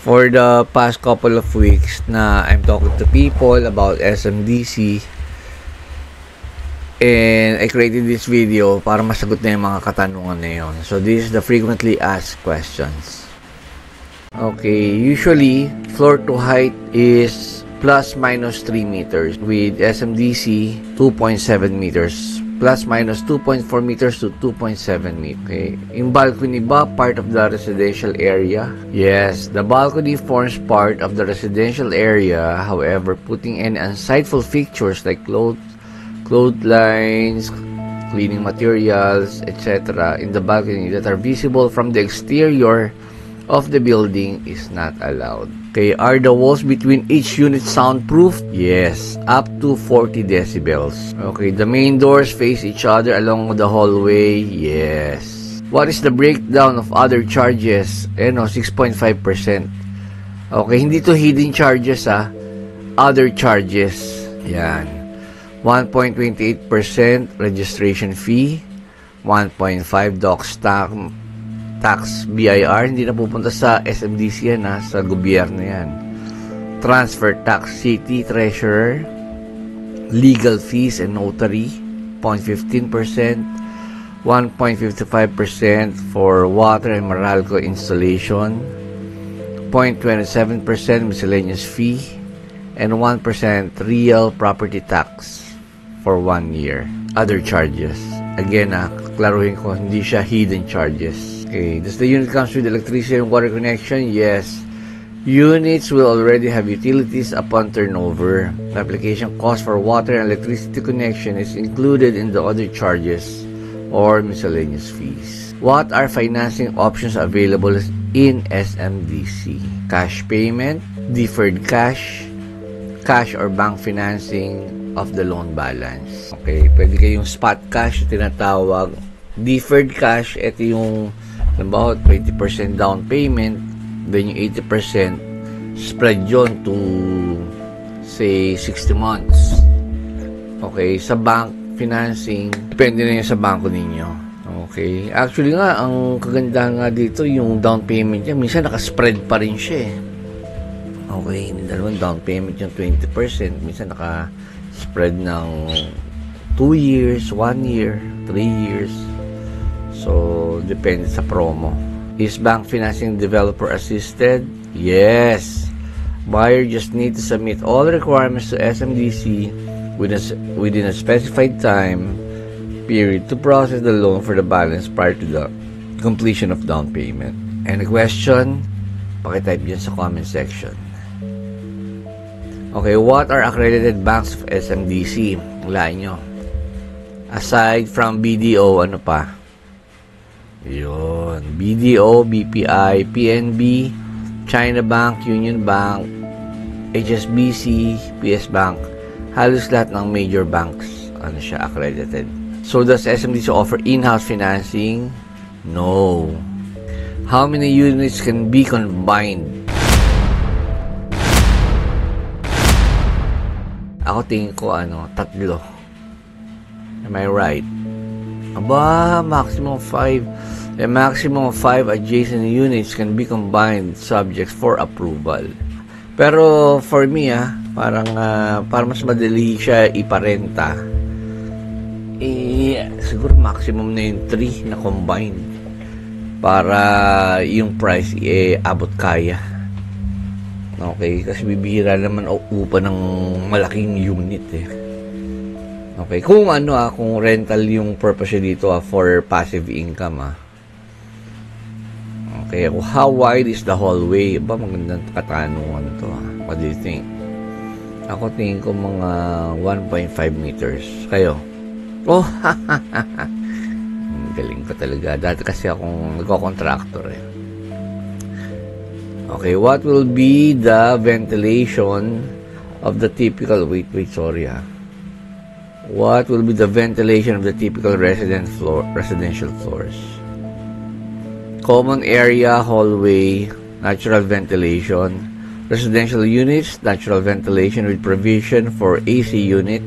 For the past couple of weeks na I'm talking to people about SMDC, and I created this video para masagot na yung mga katanungan na yun. So this is the frequently asked questions. Okay, usually floor to height is plus minus 3 meters. With SMDC, 2.7 meters. Plus minus 2.4 meters to 2.7 meters. Okay. Yung balcony ba part of the residential area? Yes, the balcony forms part of the residential area. However, putting any unsightful fixtures like clotheslines, cleaning materials, etc. in the balcony that are visible from the exterior of the building is not allowed. Okay, are the walls between each unit soundproof? Yes, up to 40 decibels. Okay, the main doors face each other along the hallway? Yes. What is the breakdown of other charges? 6.5%. Okay, hindi to hidden charges Other charges. Yan. 1.28% registration fee. 1.5 dock tax BIR, hindi na pupunta sa SMDC yan sa gobyerno yan. Transfer tax, city treasurer, legal fees and notary, 0.15%, 1.55% for water and Meralco installation, 0.27% miscellaneous fee, and 1% real property tax for 1 year. Other charges. Again, klaruhin ko, hindi siya hidden charges. Okay, does the unit comes with electricity and water connection? Yes. Units will already have utilities upon turnover. The application cost for water and electricity connection is included in the other charges or miscellaneous fees. What are financing options available in SMDC? Cash payment, deferred cash, cash or bank financing of the loan balance. Okay, pwede kayong spot cash, tinatawag. Deferred cash, ito yung about 20% down payment, then yung 80% spread yon to say 60 months. Okay, sa bank financing, depende na yun sa banko ninyo. Okay, actually nga, ang kagandahan nga dito, yung down payment niya, minsan nakaspread pa rin siya Okay, dalawang down payment yung 20%, minsan nakaspread ng 2 years, 1 year, 3 years. So, depende sa promo. Is bank financing developer assisted? Yes. Buyer just need to submit all requirements to SMDC within a specified time period to process the loan for the balance prior to the completion of down payment. Any question? Pakitype dyan sa comment section. Okay, what are accredited banks of SMDC? Wala nyo. Aside from BDO, ano pa? Yun, BDO, BPI, PNB, China Bank, Union Bank, HSBC, PS Bank, halos lahat ng major banks siya accredited. So does SMDC offer in-house financing? No. How many units can be combined? Ako tingin ko 3. Am I right? Aba, maximum 5. A maximum of 5 adjacent units can be combined subjects for approval. Pero for me, para mas madali siya iparenta, siguro maximum na yung 3 na combined para yung price abot kaya. Okay, kasi bibihira naman upa ng malaking unit Okay, kung kung rental yung purpose dito for passive income Okay, how wide is the hallway? Ba, magandang katanungan to What do you think? Ako tingin ko mga 1.5 meters. Kayo? Oh, galing ko talaga. Dati kasi akong nagko-contractor Okay, what will be the ventilation of the typical What will be the ventilation of the typical residential floors? Common area, hallway, natural ventilation. Residential units, natural ventilation with provision for AC unit.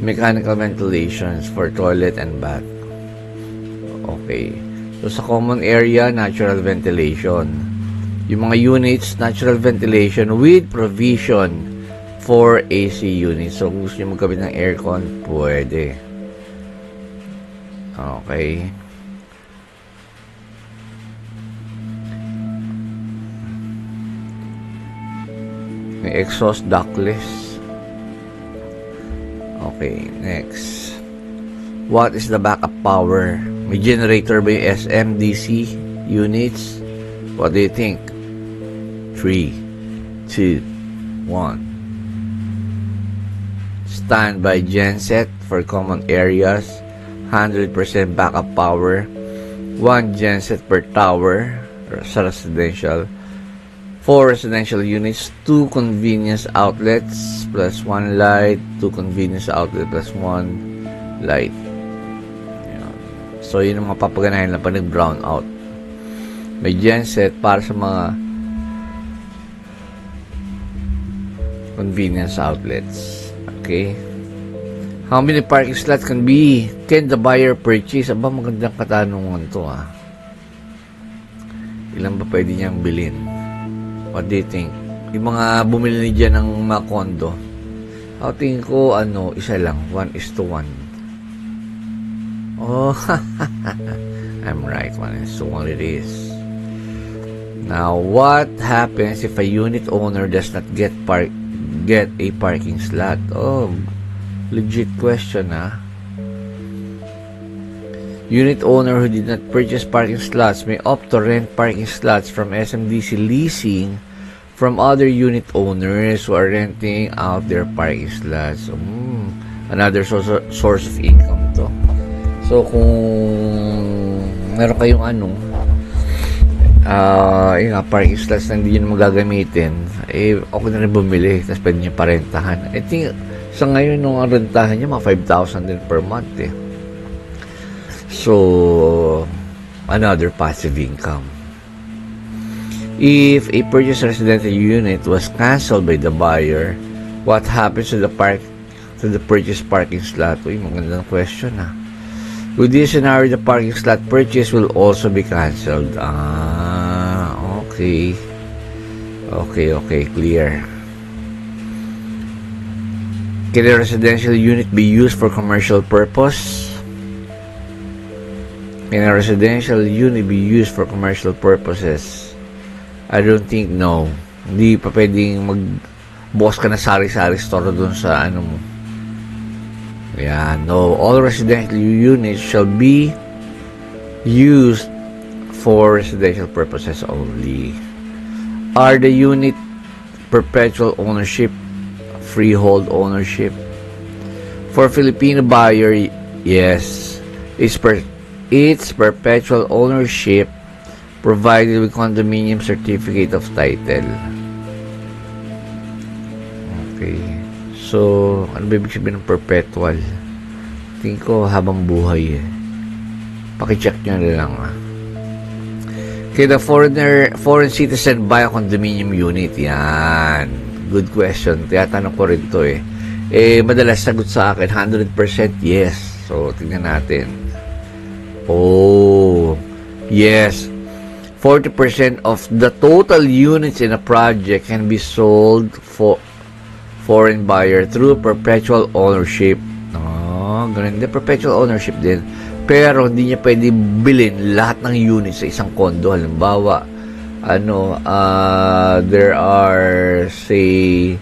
Mechanical ventilations for toilet and bath. Okay. So, sa common area, natural ventilation. Yung mga units, natural ventilation with provision for AC units. So, kung gusto nyo magkabit ng aircon, pwede. Okay. May exhaust ductless. Okay, next. What is the backup power? May generator ba yung SMDC units? What do you think? 3, 2, 1. Standby genset for common areas, 100% backup power, 1 genset per tower sa residential, 4 residential units, 2 convenience outlets plus 1 light, 2 convenience outlet plus 1 light. Ayan. So, yun ang mga papaganahin lang pa nag-brown out. May genset para sa mga convenience outlets. Okay. How many parking slots can the buyer purchase? Aba, magandang katanungan to, ha. Ilan ba pwede niyang bilhin? What do you think? Yung mga bumili dyan ng mga condo, ako tingin ko, isa lang. 1:1. Oh, I'm right. 1:1 it is. Now, what happens if a unit owner does not get a parking slot? Oh, legit question, ha? Unit owner who did not purchase parking slots may opt to rent parking slots from SMDC leasing from other unit owners who are renting out their parking slots. So, another source of income to. So, kung meron kayong parking slots na hindi nyo magagamitin, okay na rin bumili, tapos pwede nyo parentahan. I think, sa ngayon, nung rentahan nyo, mga 5,000 din per month, So, another passive income. If a purchased residential unit was cancelled by the buyer, what happens to the purchased parking slot? Uy, magandang question, ha. With this scenario, the parking slot purchase will also be cancelled. Okay. Okay, clear. Can a residential unit be used for commercial purpose? Can a residential unit be used for commercial purposes? I don't think no. Hindi pa pwedeng mag-boss ka na sari-sari store dun sa mo. Yeah, no. All residential units shall be used for residential purposes only. Are the unit perpetual ownership, freehold ownership? For Filipino buyer, yes. It's perpetual ownership provided with condominium certificate of title. Okay. So, ano ba ibig sabihin ng perpetual? Tingin ko habang buhay Pakicheck nyo na lang, Can a foreign citizen buy a condominium unit? Yan. Good question. Tiyatanong ko rin to madalas sagot sa akin, 100% yes. So, tingnan natin. Oh, yes. 40% of the total units in a project can be sold for foreign buyer through perpetual ownership. Ganun din. Perpetual ownership din. Pero hindi niya pwede bilhin lahat ng units sa isang condo. Halimbawa, there are, say,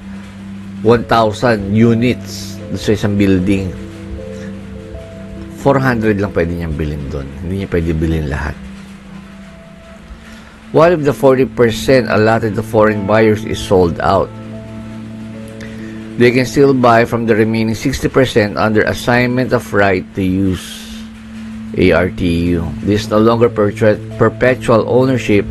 1,000 units sa isang building. 400 lang pwede niyang bilhin doon. Hindi niya pwede bilhin lahat. What if the 40% allotted to foreign buyers is sold out? They can still buy from the remaining 60% under assignment of right to use, ARTU. This is no longer perpetual ownership,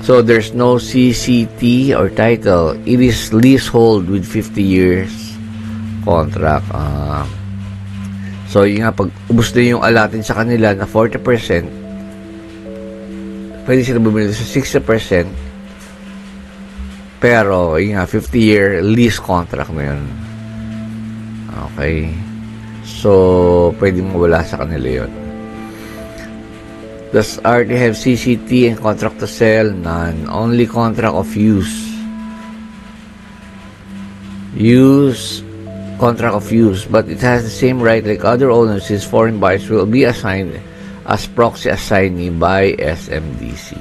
so there's no CCT or title. It is leasehold with 50 years contract. So, yun nga, pag ubos na yung alatin sa kanila na 40%, pwede sila bumili sa 60%, pero, yun nga, 50-year lease contract na yun. Okay. So, pwede mawala sa kanila yun. Does RT have CCT and contract to sell? None. Only contract of use. Contract of use, but it has the same right like other owners since foreign buyers will be assigned as proxy assignee by SMDC.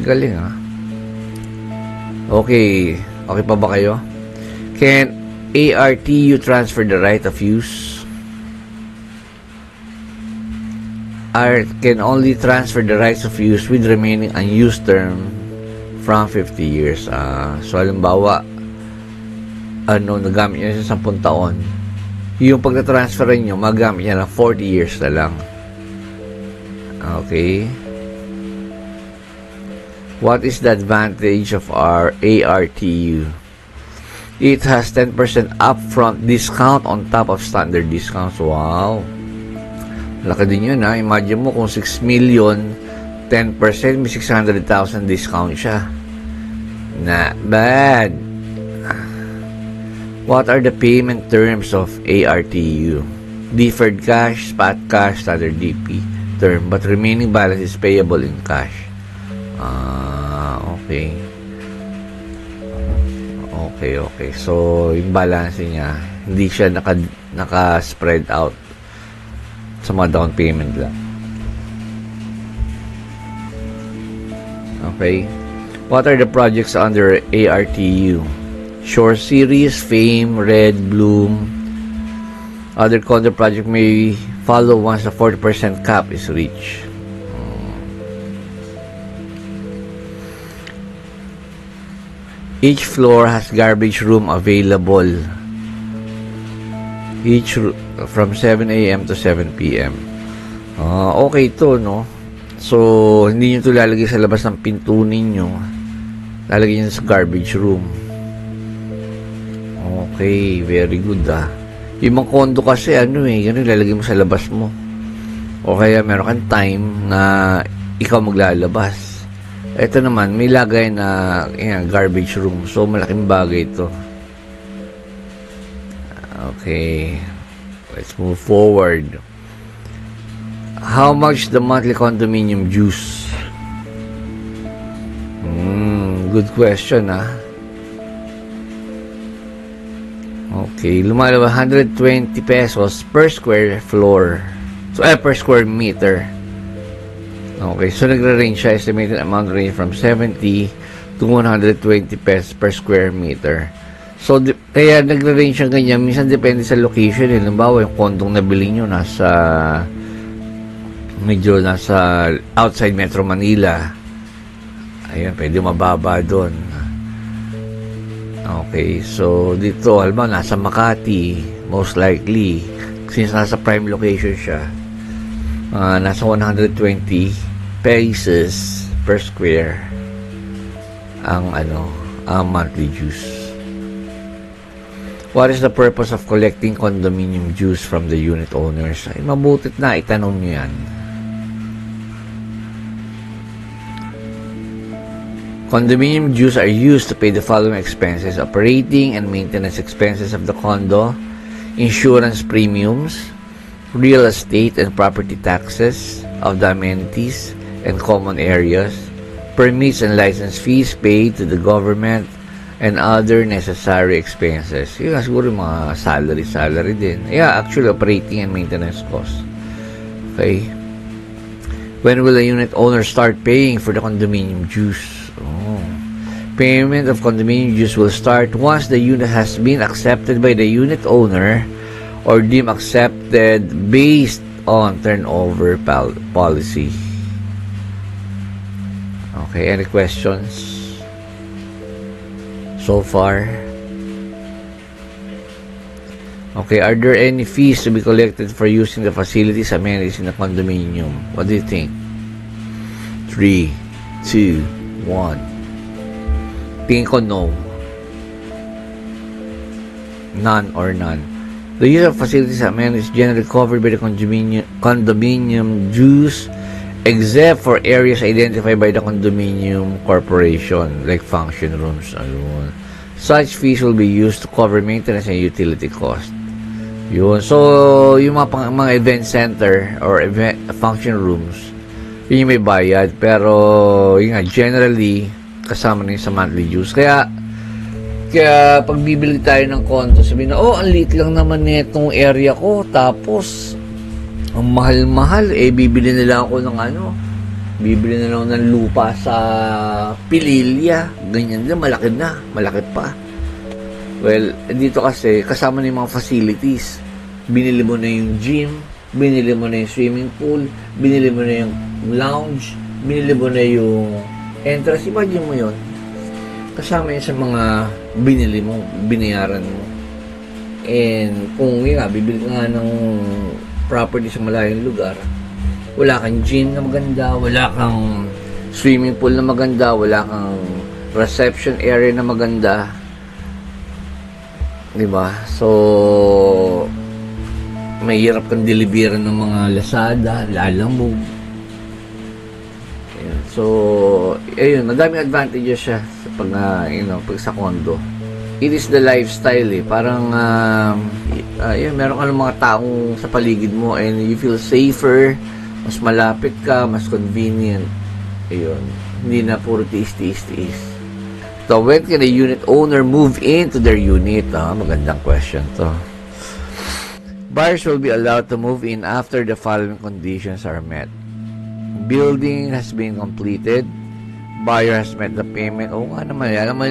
Galing, ha? Okay. Okay pa ba kayo? Can ARTU transfer the right of use? Can only transfer the rights of use with remaining unused term from 50 years. So, halimbawa, nagamit niya sa 10 taon. Yung pagka-transferin nyo, magamit niya na 40 years na lang. Okay. What is the advantage of our ARTU? It has 10% upfront discount on top of standard discounts. Wow. Laki din yun, ha. Imagine mo kung 6 million, 10%, may 600,000 discount siya. Not bad. What are the payment terms of ARTU? Deferred cash, spot cash, standard DP term, but remaining balance is payable in cash. Okay. Okay. So, yung balance niya, hindi siya naka-spread out sa mga down payment lang. Okay. What are the projects under ARTU? Shore Series, Fame, Red, Bloom. Other condo project may follow once the 40% cap is reached. Each floor has garbage room available. From 7 a.m. to 7 p.m. Okay to, no? So, hindi nyo ito lalagay sa labas ng pinto ninyo. Lalagay nyo sa garbage room. Okay, very good, Yung mga condo kasi, ganun, lalagay mo sa labas mo. O kaya meron kang time na ikaw maglalabas. Ito naman, may lagay na garbage room. So, malaking bagay ito. Okay. Let's move forward. How much the monthly condominium dues? Good question, Okay, lumalabas 120 pesos per square floor. So, per square meter. Okay, so nagre-range siya. Estimated amount range from 70 to 120 pesos per square meter. So, kaya nagre-range siya ganyan. Minsan depende sa location. Halimbawa, yung kondong nabili nyo medyo nasa outside Metro Manila. Ayan, pwede mababa doon. Okay, so dito, halimbawa, nasa Makati, most likely, since nasa prime location siya, nasa 120 pesos per square ang monthly dues. What is the purpose of collecting condominium dues from the unit owners? Ay, mabutit na, itanong nyo yan. Condominium dues are used to pay the following expenses: operating and maintenance expenses of the condo, insurance premiums, real estate and property taxes of the amenities and common areas, permits and license fees paid to the government, and other necessary expenses. Yun siguro mga salary din. Yeah, actually operating and maintenance costs. Okay. When will the unit owner start paying for the condominium dues? Payment of condominium dues will start once the unit has been accepted by the unit owner or deemed accepted based on turnover policy. Okay, any questions so far? Okay, are there any fees to be collected for using the facilities, amenities in the condominium? What do you think? 3, 2, 1. Tingin ko no. None or none. The use of facilities and amenities is generally covered by the condominium dues, except for areas identified by the condominium corporation, like function rooms. Such fees will be used to cover maintenance and utility cost. Yun. So, yung mga event center or event function rooms, Yun yung may bayad. Pero, yun nga, generally, kasama na yun sa monthly dues. Kaya pag bibili tayo ng condo, sabihin na, ang liit lang naman itong area ko. Tapos, ang mahal-mahal. Bibili nila ako ng bibili na lang ng lupa sa Pililya. Ganyan din, malaki pa. Well, dito kasi, kasama na yung mga facilities. Binili mo na yung gym, binili mo na yung swimming pool, binili mo na yung lounge, binili mo na yung entrance. Imagine mo yun. Kasama yun sa mga binili mo, binayaran mo. And kung yun nga, bibili nga ng property sa malayong lugar, wala kang gym na maganda, wala kang swimming pool na maganda, wala kang reception area na maganda, diba? So, mahirap kang deliveran ng mga Lazada, Lalamove. So, ayun, madaming advantages siya sa pag sa condo. It is the lifestyle Parang, meron ka ng mga taong sa paligid mo and you feel safer, mas malapit ka, mas convenient. Ayun, hindi na puro tiis. So, when can a unit owner move into their unit? Magandang question to. Buyers will be allowed to move in after the following conditions are met. Building has been completed. Buyer has met the payment. Nga naman. Alam mo,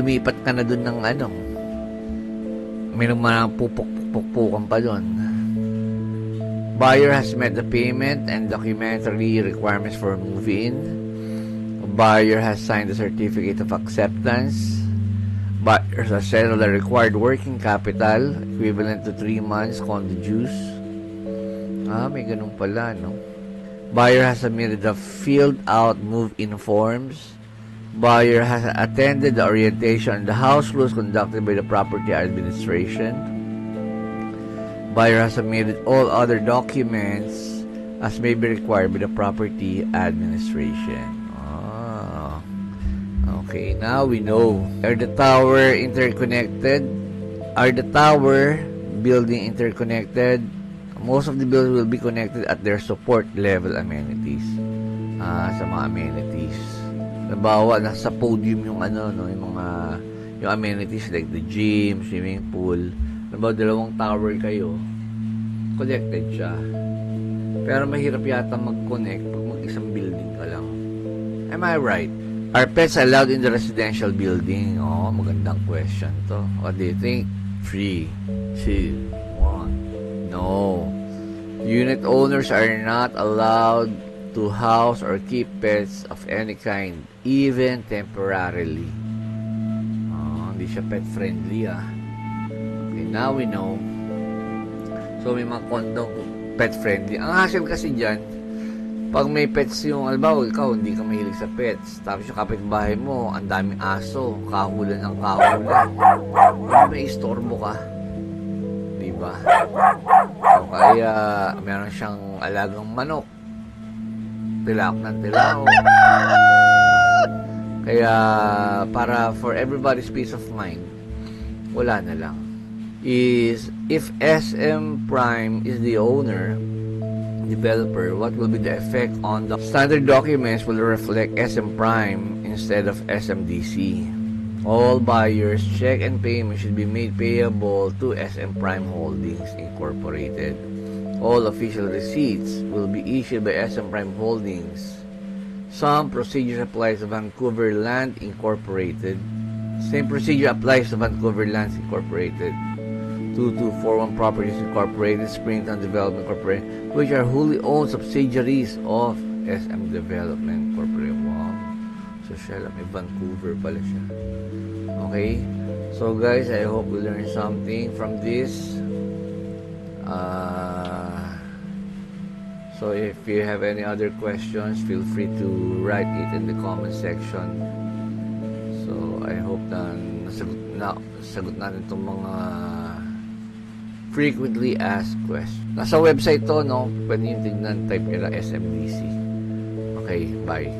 lumipat ka na dun ng may naman pupuk-pukan pa dun. Buyer has met the payment and documentary requirements for move-in. Buyer has signed the certificate of acceptance. Buyer has settled the required working capital equivalent to 3 months condo dues. May ganun pala, no? Buyer has submitted the filled-out move-in forms. Buyer has attended the orientation on the house rules conducted by the property administration. Buyer has submitted all other documents as may be required by the property administration. Okay, now we know. Are the tower interconnected? Are the tower building interconnected? Most of the buildings will be connected at their support level amenities. Sa mga amenities. Nabawa, nasa podium yung yung amenities like the gym, swimming pool. Nabawa, 2 tower kayo. Connected siya. Pero mahirap yata mag-connect pag mag-isang building ka lang. Am I right? Are pets allowed in the residential building? Magandang question to. What do you think? 3, 2, 1. No. Unit owners are not allowed to house or keep pets of any kind, even temporarily. Hindi siya pet friendly Okay, now we know. So may mga condo pet friendly. Ang hassle kasi dyan, pag may pets yung, albaw, ikaw hindi ka mahilig sa pets, tapos yung kapitbahay mo, ang daming aso, kahulan ng kahulan, may istorbo ka, diba? So kaya meron siyang alagang manok, tilak ng tilao. Kaya para for everybody's peace of mind, wala na lang. If SM Prime is the owner, developer, what will be the effect on the standard documents will reflect SM Prime instead of SMDC. All buyers, check and payment should be made payable to SM Prime Holdings Incorporated. All official receipts will be issued by SM Prime Holdings. Some procedure applies to Vancouver Land Incorporated. Same procedure applies to Vancouver Lands Incorporated. 2241 Properties Incorporated, Springtown Development Corporation, which are wholly owned subsidiaries of SM Development Corporation. Wow. So siya lang, may Vancouver pala siya. Okay? So guys, I hope you learned something from this. So if you have any other questions, feel free to write it in the comment section. So I hope na sagot natin itong mga frequently asked questions. Nasa website to, no? Pwede yung tignan, type nila SMDC. Okay, bye.